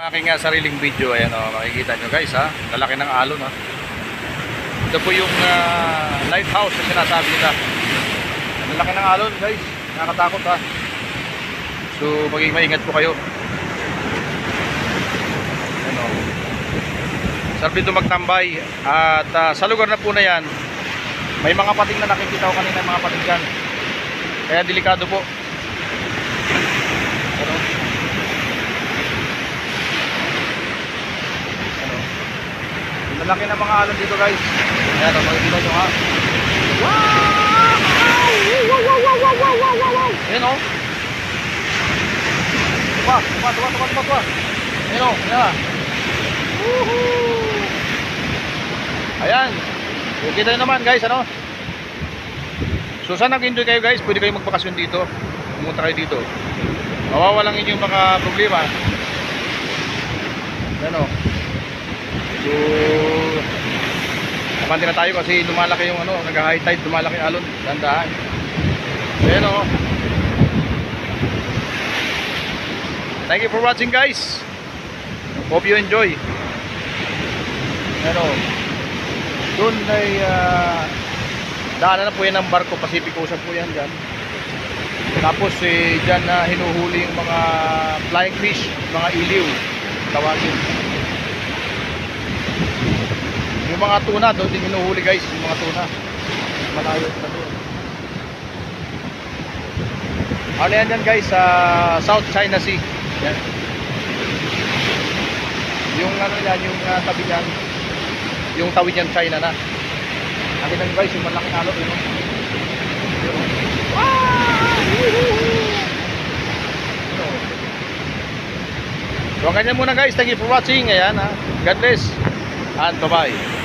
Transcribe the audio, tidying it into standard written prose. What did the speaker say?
Aking sariling video, ayan o, makikita nyo guys ha, lalaki ng alon ha. Ito po yung lighthouse na sinasabi nila. Lalaki ng alon guys, nakakatakot ha. So maging maingat po kayo. Ayan o, sarap dito magtambay. At sa lugar na po na yan, may mga pating na nakikita ko kanina, mga pating dyan. Kaya delikado po. Malaki na mga alon dito guys. Ayan o, makikita nyo ha. Wow! Ayan o. Tuwa. Ayan o, ayan. Ayan. Kita nyo naman guys, ano. So sana nag-enjoy kayo guys. Pwede kayo magbakasyon dito. Pumunta kayo dito. Mawawalang inyong mga problema. Ayan o. So kapante na tayo kasi lumalaki yung ano, nag-high tide, lumalaki alon, dandaan. Ayan o. Thank you for watching guys. Hope you enjoy. Ayan o. Doon ay daanan na po yan ng barko, Pacific Ocean po yan dyan. Tapos dyan na hinuhuli yung mga flying fish, mga iliw tawagin. Yung mga tuna doon din hinuhuli guys, yung mga tuna malayo na doon. Ano yan guys, sa South China Sea yan. Yung ano yan, yung tabi yan, yung tawid yan China na. Nakita nyo guys yung malaking alon yun. So ganyan muna guys, thank you for watching. Ayan ha, God bless and bye bye.